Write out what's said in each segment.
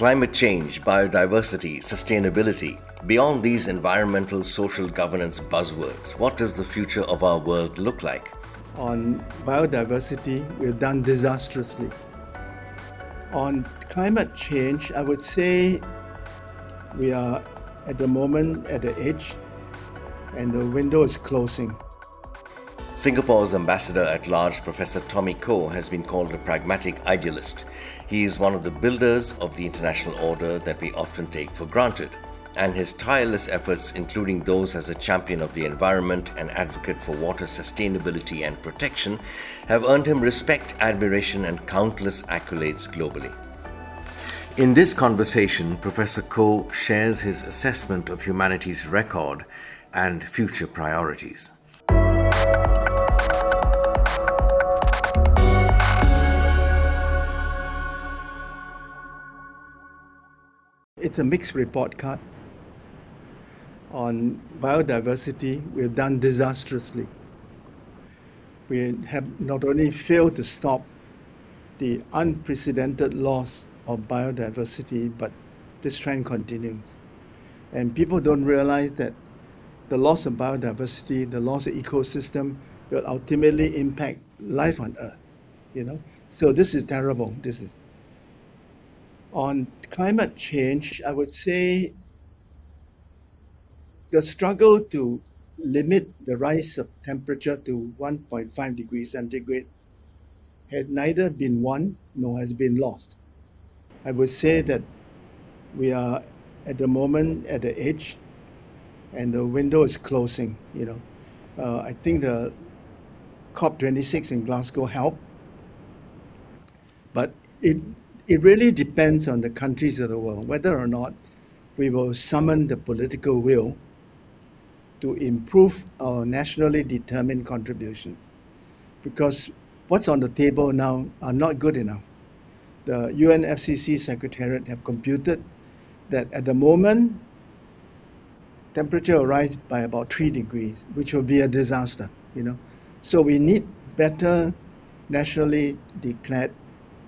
Climate change, biodiversity, sustainability. Beyond these environmental, social governance buzzwords, what does the future of our world look like? On biodiversity, we've done disastrously. On climate change, I would say we are at the moment at the edge and the window is closing. Singapore's ambassador at large, Professor Tommy Koh, has been called a pragmatic idealist. He is one of the builders of the international order that we often take for granted, and his tireless efforts, including those as a champion of the environment and advocate for water sustainability and protection, have earned him respect, admiration, and countless accolades globally. In this conversation, Professor Koh shares his assessment of humanity's record and future priorities. It's a mixed report card. On biodiversity, we've done disastrously. We have not only failed to stop the unprecedented loss of biodiversity, but this trend continues. And people don't realize that the loss of biodiversity, the loss of ecosystem will ultimately impact life on Earth. So this is terrible. On climate change, I would say the struggle to limit the rise of temperature to 1.5 degrees centigrade had neither been won nor has been lost. I would say that we are at the moment at the edge and the window is closing. I think the COP26 in Glasgow helped, but it really depends on the countries of the world whether or not we will summon the political will to improve our nationally determined contributions. Because what's on the table now are not good enough. The UNFCCC Secretariat have computed that at the moment, temperature will rise by about 3 degrees, which will be a disaster. So we need better nationally declared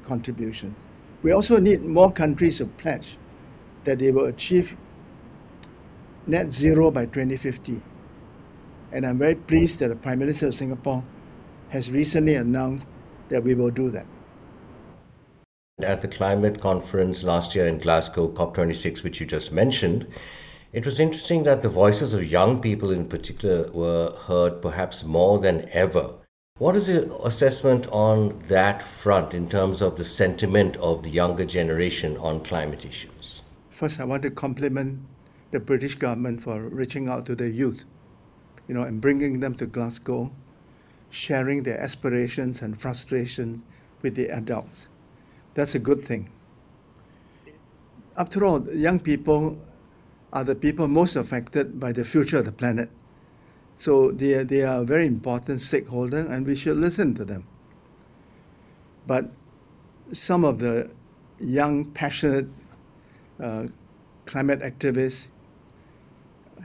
contributions. We also need more countries to pledge that they will achieve net zero by 2050. And I'm very pleased that the Prime Minister of Singapore has recently announced that we will do that. At the climate conference last year in Glasgow, COP26, which you just mentioned, it was interesting that the voices of young people in particular were heard perhaps more than ever. What is your assessment on that front in terms of the sentiment of the younger generation on climate issues? First, I want to compliment the British government for reaching out to the youth, and bringing them to Glasgow, sharing their aspirations and frustrations with the adults. That's a good thing. After all, young people are the people most affected by the future of the planet. So they are a very important stakeholder and we should listen to them. But some of the young, passionate climate activists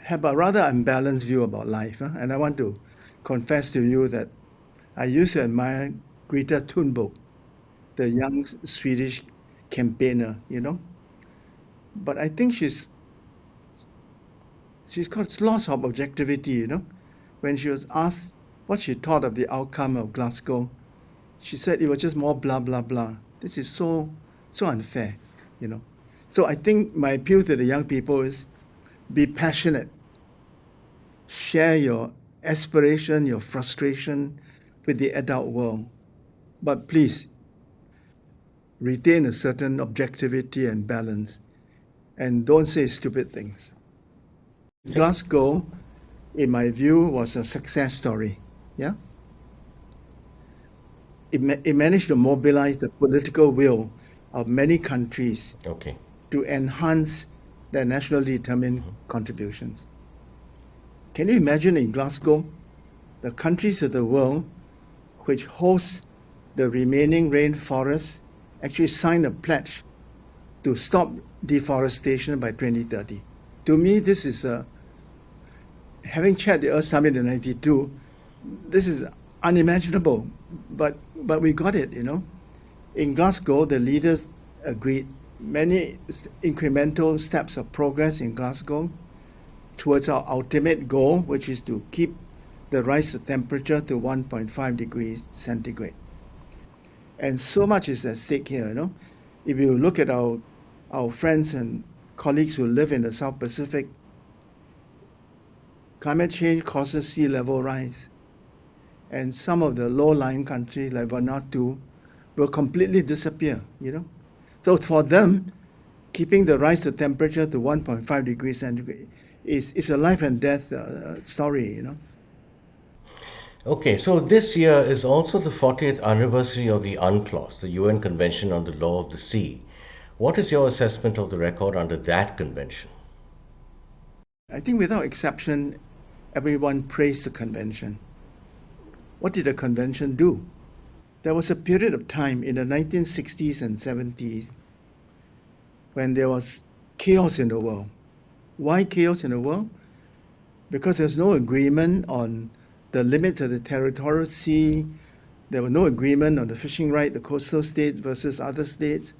have a rather unbalanced view about life. And I want to confess to you that I used to admire Greta Thunberg, the young Swedish campaigner, But I think she's got lots of objectivity, When she was asked what she thought of the outcome of Glasgow, she said it was just more blah, blah, blah. This is so unfair, So I think my appeal to the young people is be passionate. Share your aspiration, your frustration with the adult world. But please, retain a certain objectivity and balance. And don't say stupid things. Glasgow, in my view, was a success story. Yeah, it managed to mobilize the political will of many countries to enhance their nationally determined contributions. Can you imagine in Glasgow, the countries of the world which host the remaining rainforests actually signed a pledge to stop deforestation by 2030? To me, this is having chaired the Earth Summit in 92, this is unimaginable, but we got it, In Glasgow, the leaders agreed many incremental steps of progress in Glasgow towards our ultimate goal, which is to keep the rise of temperature to 1.5 degrees centigrade. And so much is at stake here, you know. If you look at our friends and colleagues who live in the South Pacific, climate change causes sea level rise. And some of the low-lying countries like Vanuatu will completely disappear, you know. So for them, keeping the rise of temperature to 1.5 degrees centigrade is a life and death story, you know. Okay, so this year is also the 40th anniversary of the UNCLOS, the UN Convention on the Law of the Sea. What is your assessment of the record under that convention? I think without exception, everyone praised the convention. What did the convention do? There was a period of time in the 1960s and 70s when there was chaos in the world. Why chaos in the world? Because there's no agreement on the limits of the territorial sea. There was no agreement on the fishing right, the coastal states versus other states.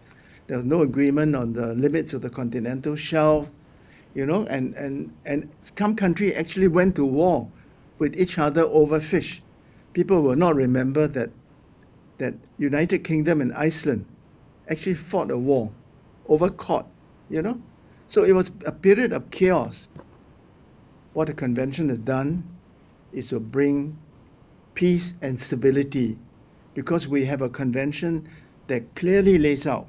There was no agreement on the limits of the continental shelf, you know, and some country actually went to war with each other over fish. People will not remember that United Kingdom and Iceland actually fought a war over cod, you know. So it was a period of chaos. What the convention has done is to bring peace and stability, because we have a convention that clearly lays out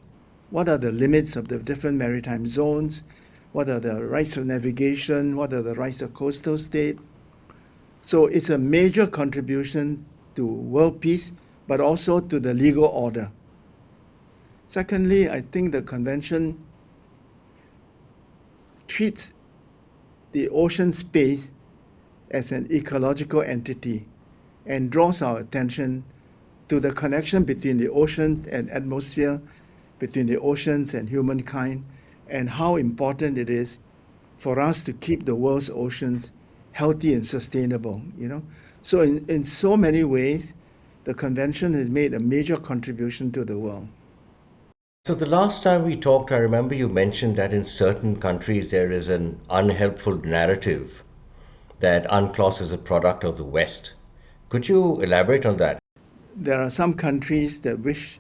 what are the limits of the different maritime zones, what are the rights of navigation, what are the rights of coastal state. So it's a major contribution to world peace, but also to the legal order. Secondly, I think the convention treats the ocean space as an ecological entity and draws our attention to the connection between the ocean and atmosphere, between the oceans and humankind, and how important it is for us to keep the world's oceans healthy and sustainable, you know. So in so many ways, the convention has made a major contribution to the world. So, the last time we talked, I remember you mentioned that in certain countries there is an unhelpful narrative that UNCLOS is a product of the West. Could you elaborate on that? There are some countries that wish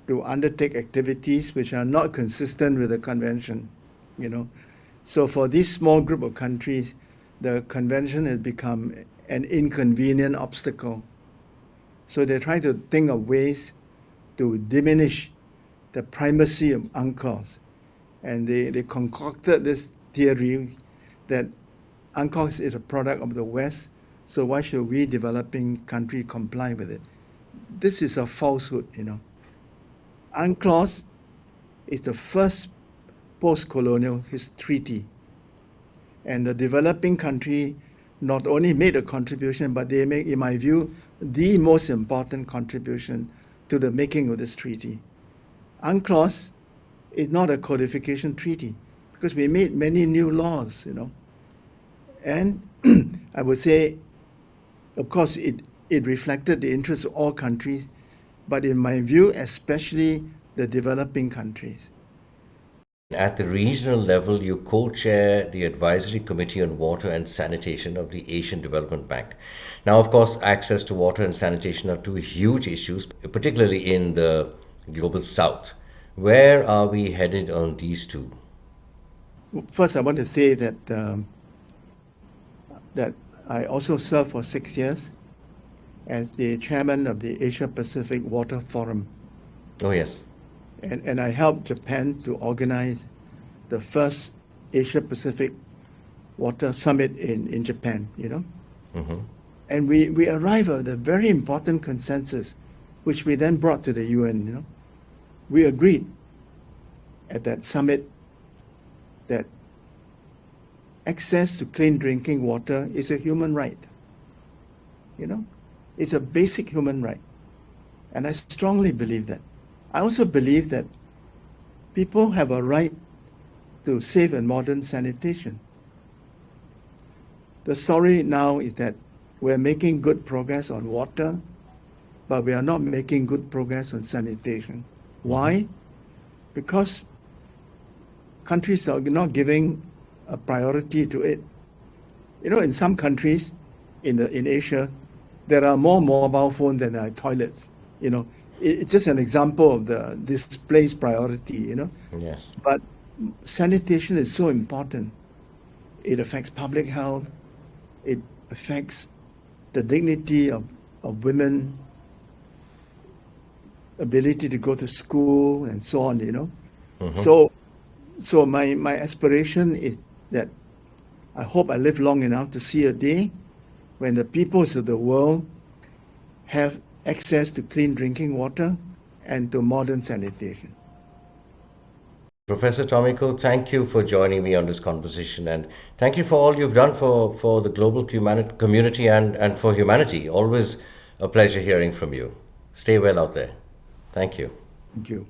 to undertake activities which are not consistent with the convention, you know. So for this small group of countries, the convention has become an inconvenient obstacle. So they're trying to think of ways to diminish the primacy of UNCLOS. And they concocted this theory that UNCLOS is a product of the West, so why should we developing country comply with it? This is a falsehood, you know. UNCLOS is the first post-colonial treaty. And the developing country not only made a contribution, but they make, in my view, the most important contribution to the making of this treaty. UNCLOS is not a codification treaty because we made many new laws, you know. And I would say, of course, it reflected the interests of all countries, but in my view, especially the developing countries. At the regional level, you co chair the Advisory Committee on Water and Sanitation of the Asian Development Bank. Now, of course, access to water and sanitation are two huge issues, particularly in the global south. Where are we headed on these two? First, I want to say that I also served for 6 years as the chairman of the Asia Pacific Water Forum. Oh, yes. And I helped Japan to organize the first Asia Pacific Water Summit in Japan, you know. Mm-hmm. And we arrived at a very important consensus, which we then brought to the UN, you know. We agreed at that summit that access to clean drinking water is a human right. You know, it's a basic human right. And I strongly believe that. I also believe that people have a right to safe and modern sanitation. The story now is that we're making good progress on water, but we are not making good progress on sanitation. Why? Because countries are not giving a priority to it. You know, in some countries in Asia, there are more mobile phones than there are toilets. You know, it's just an example of the displaced priority, you know. Yes. But sanitation is so important. It affects public health. It affects the dignity of women, ability to go to school and so on, you know. So my aspiration is that I hope I live long enough to see a day when the peoples of the world have access to clean drinking water and to modern sanitation. Professor Tomiko, thank you for joining me on this conversation, and thank you for all you've done for the global community and for humanity. Always a pleasure hearing from you. Stay well out there. Thank you. Thank you.